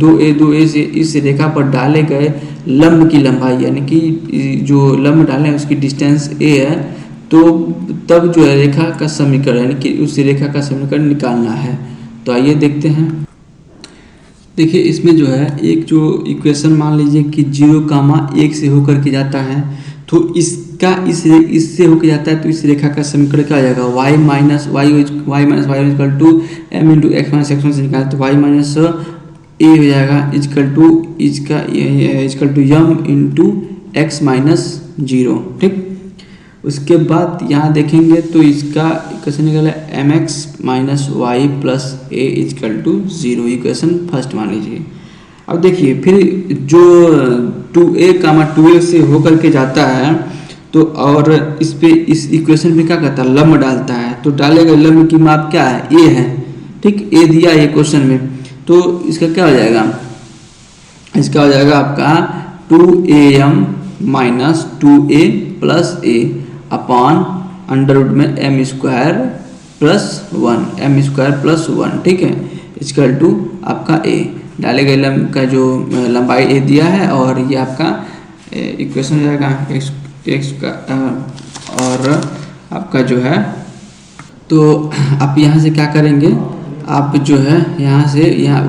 2a से इस रेखा पर डाले गए लंब की लंबाई यानी कि जो लंब डाले हैं उसकी डिस्टेंस a है, तो तब जो है रेखा का समीकरण यानी कि उस रेखा का समीकरण निकालना है। तो आइए देखते हैं। देखिए इसमें जो है एक जो इक्वेशन मान लीजिए कि 0,1 से होकर के जाता है तो इसका इससे होकर जाता है तो इस रेखा का समीकरण क्या आ जाएगा y minus y equal to m into x minus x से निकाले तो y माइनस ए हो जाएगा equal to m into x minus 0, ठीक। उसके बाद यहाँ देखेंगे तो इसका इक्वेशन निकला m x minus y plus a equal to 0, equation first मान लीजिए। अब देखिए फिर जो 2a, 2a से होकर के जाता है तो और इस पे इस इक्वेशन पे क्या करता है लंब डालता है, तो डालेगा लंब की माप क्या है a है, ठीक। a दिया है क्वेश्चन में, तो इसका क्या हो जाएगा, इसका हो जाएगा आपका 2am minus 2a plus a upon under root में m स्क्वायर प्लस 1, ठीक है, इक्वल टू आपका a। डाले गए लंब का जो लंबाई a दिया है और ये आपका इक्वेशन हो जाएगा x का और आपका जो है तो आप यहाँ से क्या करेंगे, आप जो है यहाँ से यहाँ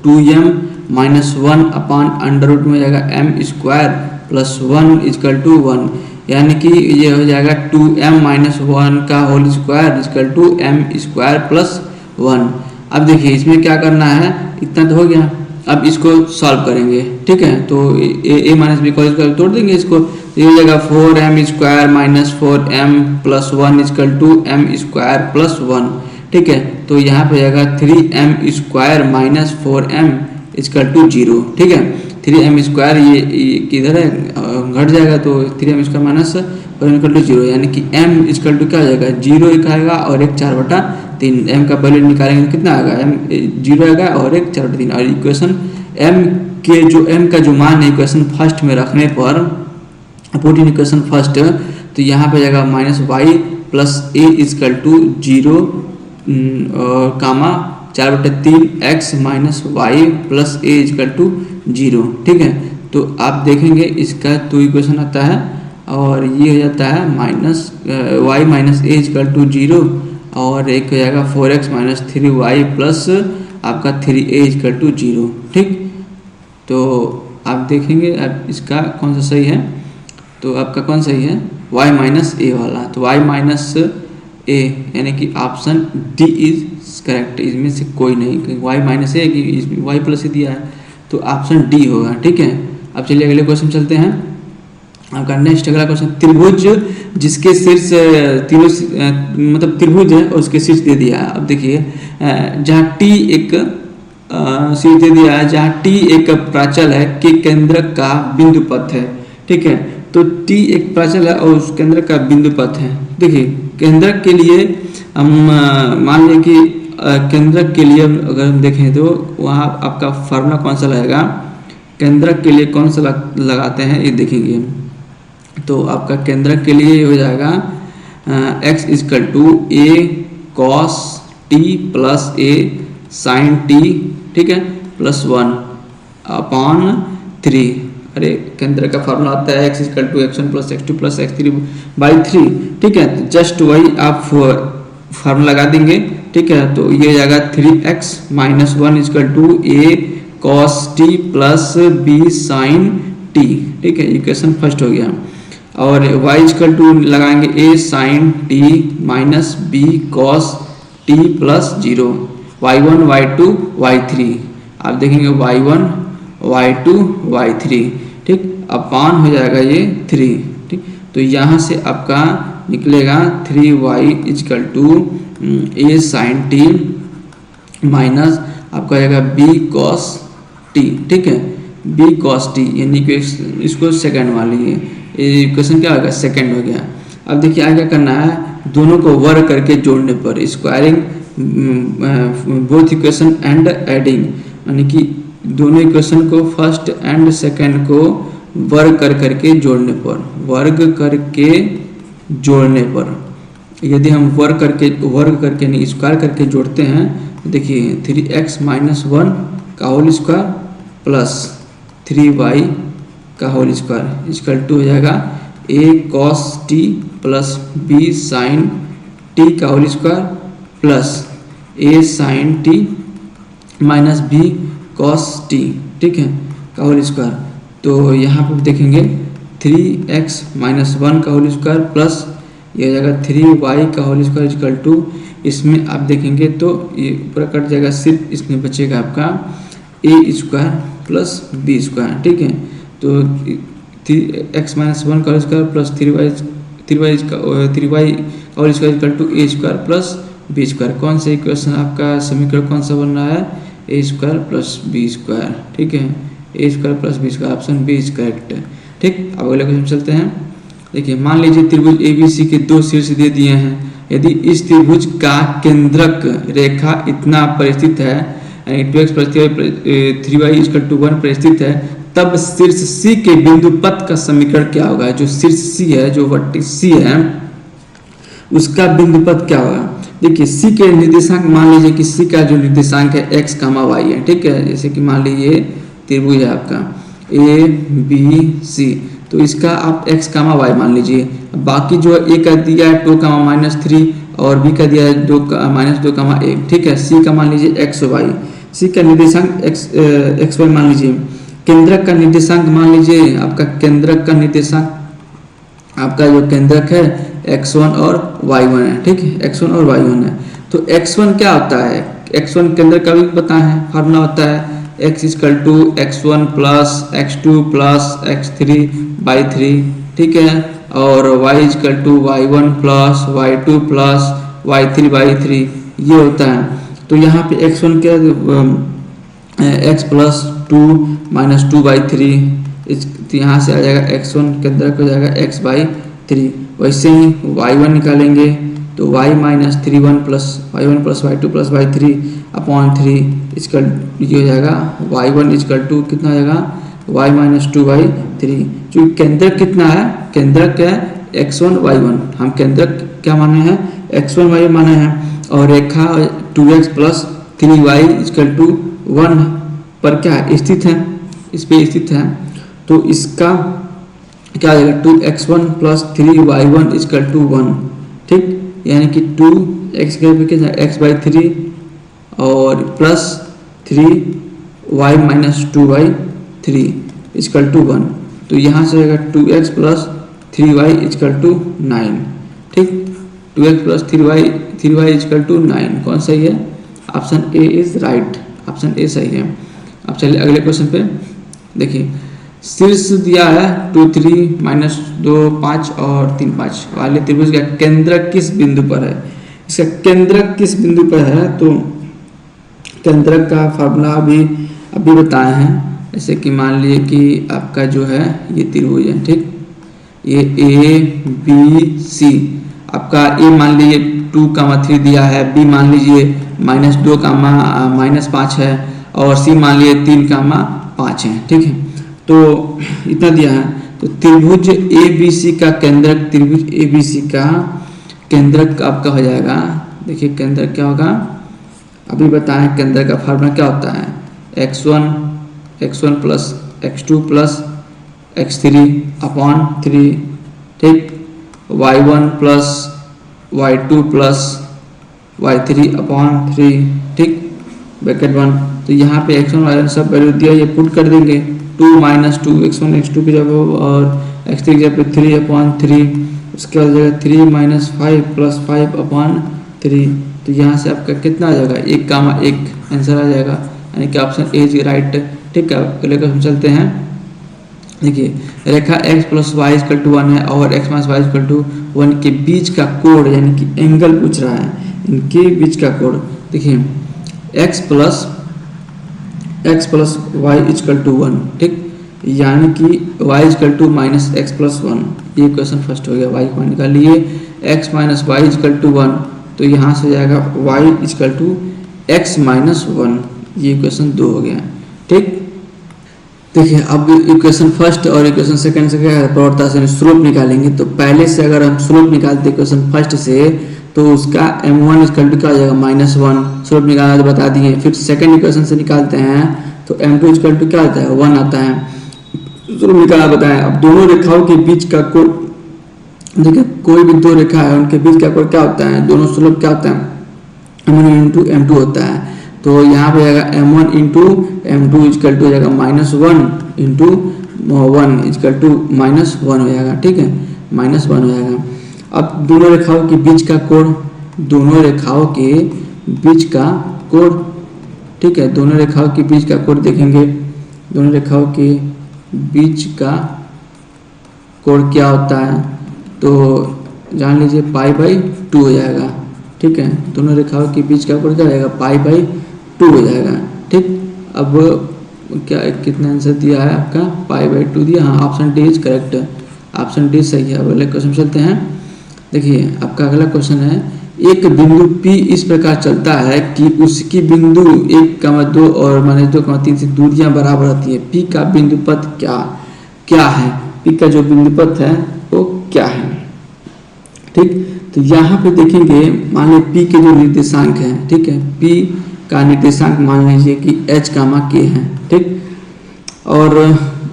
2m minus 1 upon under root में हो जाएगा m square plus 1 equal to 1, यानी कि ये हो जाएगा 2m माइनस 1 का whole square equal to m square plus 1। अब देखिए इसमें क्या करना है, इतना तो हो गया। अब इसको सॉल्व करेंगे, ठीक है। तो a माइनस बी को स्क्वायर तोड़ देंगे इसको, ये हो जाएगा 4m square minus 4m plus 1 equal to m square plus 1, ठीक है। तो यहाँ पे हो जाएगा 3m square minus 4m equal to 0, ठीक है। 3m स्क्वायर ये किधर है घट जाएगा तो 3m square minus 4m equal to 0, यानी कि m इक्वल टू क्या हो जाएगा 0 एक आएगा और एक 4/3, m का वैल्यू निकालेंगे तो कितना आएगा m 0 आएगा और एक 4/3। और इक्वेशन m का जो मान है इक्वेशन फर्स्ट में रखने पर पुटिंग इक्वेशन फर्स्ट, तो यहाँ पे जाएगा minus y plus a equal to 0 comma 4/3 x minus y plus a equal to 0, ठीक है। तो आप देखेंगे इसका तो इक्वेशन आता है और ये हो जाता है minus y minus a equal to 0 और एक हो जाएगा 4x माइनस 3y प्लस आपका 3a इक्वल टू 0, ठीक। तो आप देखेंगे अब इसका कौन सा सही है, तो आपका कौन सही है y माइनस ए वाला, तो y माइनस ए यानी कि ऑप्शन डी इज करेक्ट, इसमें से कोई नहीं, y माइनस ए इसमें y प्लस ए दिया है तो ऑप्शन डी होगा, ठीक है। अब चलिए अगले क्वेश्चन चलते हैं। आपका नेक्स्ट अगला क्वेश्चन, त्रिभुज जिसके शीर्ष तीनों मतलब त्रिभुज है और उसके शीर्ष दे दिया है। अब देखिए जहाँ टी एक शीर्ष दे दिया है, जहाँ टी एक प्राचल है के केंद्र का बिंदु पथ है, ठीक है। तो टी एक प्राचल है और उस केंद्र का बिंदु पथ है। देखिए केंद्रक के लिए हम मान लें कि केंद्रक के लिए अगर हम देखें तो वहाँ आपका फार्मूला कौन सा लगेगा, केंद्रक के लिए कौन सा लगाते हैं ये देखेंगे। तो आपका केंद्रक के लिए हो जाएगा x equal to a cos t plus a sine t, ठीक है, प्लस 1 अपॉन 3। अरे केंद्र का फार्मूला आता है x equal to x1 plus x2 plus x3 by 3, ठीक है। तो जस्ट वही आप फार्मूला लगा देंगे, ठीक है। तो ये हो जाएगा 3x minus 1 equal to a cos t plus b sine t, ठीक है। इक्वेशन फर्स्ट हो गया। और y इजकल टू लगाएंगे a sine t minus b cos t plus 0, y1 y2 y3, आप देखेंगे y1 y2 y3, ठीक, अपॉन हो जाएगा ये 3, ठीक। तो यहाँ से आपका निकलेगा 3y equal to a sine t minus आपका आएगा b कॉस टी, ठीक है, b कॉस टी, यानी कि इसको सेकंड मान लीजिए, ये इक्वेशन क्या होगा, सेकंड हो गया। अब देखिए आगे क्या करना है, दोनों को वर्ग करके जोड़ने पर squaring both equation and adding, यानी कि दोनों इक्वेशन को फर्स्ट एंड सेकंड को वर्ग करके जोड़ने पर, वर्ग करके जोड़ने पर, यदि हम वर्ग करके नहीं स्क्वायर करके जोड़ते हैं तो देखिए 3x माइनस 1 का होल स्क्वायर प्लस 3y का होल स्क्वायर इजकल टू हो जाएगा a cos t plus b sine t का whole square plus a sine t minus b cos t, ठीक है, का होल स्क्वायर। तो यहाँ पर देखेंगे 3x माइनस 1 का होल स्क्वायर प्लस ये हो जाएगा 3y का होल स्क्वायर इजकल टू, इसमें आप देखेंगे तो ये ऊपर कट जाएगा, सिर्फ इसमें बचेगा आपका a square plus b square, ठीक है। तो 3x माइनस 1 का होल स्क्वायर प्लस 3y का whole square equal to a square plus b square. कौन सा इक्वेशन आपका समीकरण कौन सा बन रहा है, A square plus B square, ठीक है, A square plus B square, option B is correct, ठीक। अब अगले क्वेश्चन चलते हैं। देखिए मान लीजिए त्रिभुज ABC के 2 शीर्ष दे दिए हैं, यदि इस त्रिभुज का केंद्रक रेखा इतना परिस्थित है, यानी 2x plus 3y equal to 1 परिस्थित है, तब शीर्ष C के बिंदु पथ का समीकरण क्या होगा। जो शीर्ष C है, जो वर्टेक्स C है, उसका बिंदु पथ क्या होगा। देखिए C के निर्देशांक, मान लीजिए कि C का जो निर्देशांक है x, y है, ठीक है। जैसे कि मान लीजिए त्रिभुज है आपका ABC, तो इसका आप x, y मान लीजिए। बाकी जो a का दिया है 2, -3 और b का दिया है 2, -2, 1, ठीक है। C का मान लीजिए x, y, C का निर्देशांक x y मान लीजिए। केंद्रक का निर्देशांक मान लीजिए, आपका केंद्रक का निर्देशांक, आपका जो केंद्रक है x1 और y1 है, ठीक है, x1 और y1 है। तो x1 क्या होता है, x1 केंद्रक का भी पता है, फार्मूला होता है x equal to x1 plus x2 plus x3 by 3, ठीक है, और y equal to y1 plus y2 plus y3 by 3, ये होता है। तो यहाँ पे x1 क्या, x प्लस 2 माइनस 2 बाई 3, यहाँ से आ जाएगा x1 केंद्रक हो जाएगा x बाई 3। वैसे ही y1 निकालेंगे तो y minus 3 plus y1 plus y2 plus y3 upon 3 is equal, ये हो जाएगा y1 इजकल टू कितना हो जाएगा y माइनस 2 बाई 3। जो केंद्रक कितना है, केंद्रक क्या है x1 y1, हम केंद्रक क्या माने हैं x1 y माने हैं, और रेखा 2x plus 3y equal to 1 पर क्या स्थित है, इस पे स्थित है। तो इसका क्या आ जाएगा 2x1 plus 3y1 is equal to 1, ठीक, यानी कि 2x के x बाई 3 और plus 3y minus 2 by 3 equal to 1। तो यहाँ से आएगा 2x plus 3y equal to 9, ठीक, 2x plus 3y equal to 9, कौन सही है, option A is right, option A सही है। अब चलिए अगले क्वेश्चन पे। देखिए शीर्ष दिया है 2 3 माइनस 2 5 और 3 5 वाले त्रिभुज का केंद्रक किस बिंदु पर है। इसका केंद्रक किस बिंदु पर है, तो केंद्रक का फार्मूला अभी बताए हैं। जैसे कि मान लीजिए कि आपका जो है ये त्रिभुज है, ठीक, ये A B C, आपका ए मान लीजिए 2, 3 दिया है, बी मान लीजिए -2, -5 है, और सी मान लीजिए 3, 5 है। ठीक है, तो इतना दिया है। तो त्रिभुज ABC का केंद्रक, त्रिभुज ABC का केंद्रक आपका हो जाएगा, देखिए केंद्रक क्या होगा अभी बताएं। केंद्रक का फार्मूला क्या होता है, x1 plus x2 plus x3 upon 3, ठीक, y1 plus y2 plus y3 upon 3, ठीक, ब्रैकेट 1। तो यहाँ पे x1 y1 सब वैल्यू दिया, ये पुट कर देंगे 2 - 2 x1 x2 की जगह और x3 की जगह 3 अपॉन 3, उसके बाद जगह 3 - 5 प्लस 5 अपॉन 3। तो यहाँ से आपका कितना आ जाएगा, 1, 1 आंसर आ जाएगा, यानी कि ऑप्शन ए इज राइट। ठीक है, लेकर हम चलते हैं। देखिए रेखा x + y = 1 है और x - y = 1 के बीच का कोण यानी कि एंगल पूछ रहा है, इनके बीच का कोण। देखिए x + y = 1, ठीक, यानी कि y = -x + 1, ये क्वेश्चन फर्स्ट हो गया। y को निकाल लिए, x - y = 1, तो यहाँ से जाएगा y = x - 1, ये क्वेश्चन 2 हो गया। ठीक, देखिए अब इक्वेशन फर्स्ट और इक्वेशन सेकंड से क्या है, प्रवणता से स्लोप निकालेंगे। तो पहले से अगर हम स्लोप निकालते क्वेश्चन फर्स्ट से, तो उसका m1 = क्या हो जाएगा, -1, स्लोप निकालना तो बता दिए। फिर सेकंड इक्वेशन से निकालते हैं तो m2 = क्या आता है, 1 आता है, स्लोप निकालना बताएं। अब दोनों रेखाओं के बीच का कोण, देखिए कोई भी दो रेखा है उनके बीच का कोण क्या होता है, दोनों स्लोप क्या होता है, m1 × m2 होता है। तो यहाँ पे आएगा m1 × m2 = हो जाएगा -1 × 1 = -1 हो जाएगा। ठीक है, -1 हो जाएगा। अब दोनों रेखाओं के बीच का कोण, दोनों रेखाओं के बीच का कोण, ठीक है, दोनों रेखाओं के बीच का कोण देखेंगे। दोनों रेखाओं के बीच का कोण क्या होता है, तो जान लीजिए π/2 हो जाएगा। ठीक है, दोनों रेखाओं के बीच का कोण क्या हो जाएगा, π/2 हो जाएगा। ठीक, अब क्या कितना आंसर दिया है आपका, π/2 दिया। हाँ, option D is correct, option D सही है। अगले क्वेश्चन चलते हैं। देखिए आपका अगला क्वेश्चन है, एक बिंदु P इस प्रकार चलता है कि उसकी बिंदु 1, 2 और -2, 3 से दूरियां बराबर होती है। P का बिंदुपथ क्या है, P का जो बिंदुपथ है वो क्या है। ठीक, तो यहाँ पे देखेंगे, मान लीजिए P के जो निर्देशांक हैं, ठीक है, P का निर्देशांक मान लीजिए कि h, k है। ठीक, और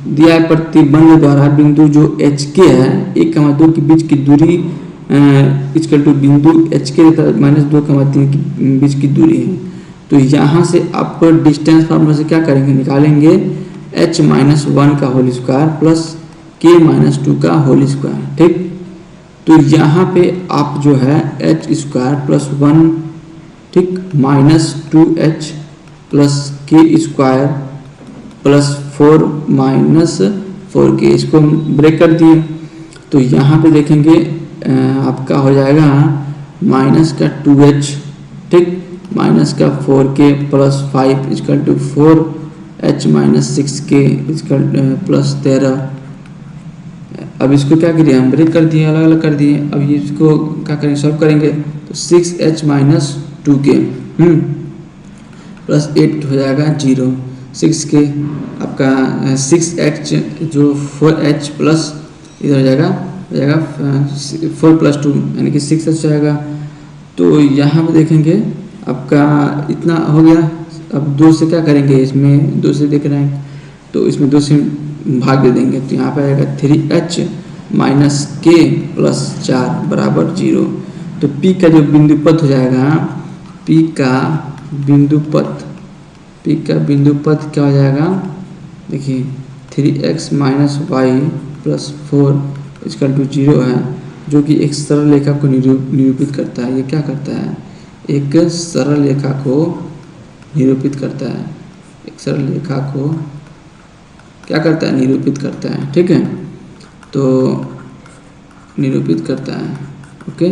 दिया प्रतिबंध द्वारा बिंदु जो HK है 1, 2 के बीच की दूरी = बिंदु HK -2, 3 के बीच की दूरी है। तो यहाँ से आप डिस्टेंस फार्मूला से क्या करेंगे, निकालेंगे h - 1 का होल स्क्वायर प्लस k - 2 का होल स्क्वायर। ठीक, तो यहाँ पे आप जो है h² + 1, ठीक, -2h + k² + 4 - 4k, इसको ब्रेक कर दिए। तो यहाँ पे देखेंगे आपका हो जाएगा -2h, ठीक, -4k + 5 = 4h - 6k + 13। अब इसको क्या करिए, हम ब्रेक कर दिए, अलग अलग कर दिए। अब ये इसको क्या करेंगे, सॉल्व करेंगे तो 6h - 2k + 8 हो जाएगा 0, 6k आपका 6h जो 4h प्लस इधर हो जाएगा 4 + 2 यानी कि 6h जाएगा। तो यहाँ पे देखेंगे आपका इतना हो गया। अब 2 से क्या करेंगे, इसमें 2 से देख रहे हैं तो इसमें 2 से भाग दे देंगे। तो यहाँ पे आएगा 3h - k + 4 = 0। तो P का जो बिंदुपथ हो जाएगा, P का बिंदुपथ क्या हो जाएगा, देखिए 3x - y + 4 = 0 है, जो कि एक सरल रेखा को निरूपित करता है। ये क्या करता है, एक सरल रेखा को निरूपित करता है, एक सरल रेखा को क्या करता है, निरूपित करता है। ठीक है, तो निरूपित करता है। ओके,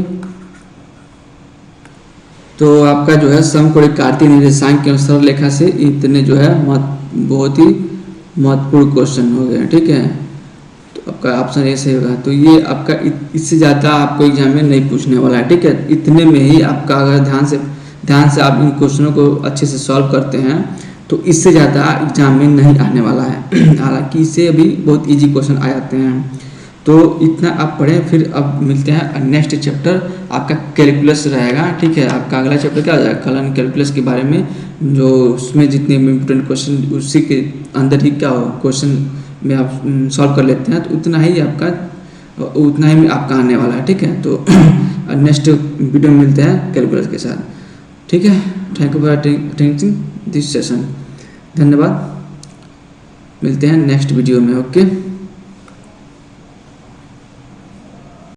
तो आपका जो है समकोणिक कार्तीय निर्देशांक के सरल रेखा से इतने जो है बहुत ही महत्वपूर्ण क्वेश्चन हो गए। ठीक है, तो आपका ऑप्शन ए सही होगा। तो ये आपका इससे ज़्यादा आपको एग्जाम में नहीं पूछने वाला है, ठीक है। इतने में ही आपका अगर ध्यान से आप इन क्वेश्चनों को अच्छे से सॉल्व करते हैं तो इससे ज़्यादा एग्जाम में नहीं आने वाला है। हालांकि इससे अभी बहुत इजी क्वेश्चन आ जाते हैं। तो इतना आप पढ़ें, फिर अब मिलते हैं नेक्स्ट चैप्टर आपका कैलकुलस रहेगा, ठीक है। आपका अगला चैप्टर क्या हो जाएगा, कलन कैलकुलस के बारे में, जो उसमें जितने इम्पोर्टेंट क्वेश्चन उसी के अंदर ही क्या हो क्वेश्चन में आप सॉल्व कर लेते हैं, तो उतना ही आपका आने वाला है, ठीक है। तो नेक्स्ट वीडियो में मिलते हैं कैलकुलस के साथ, ठीक है। Thank you for attending this session. धन्यवाद, मिलते हैं नेक्स्ट वीडियो में। ओके।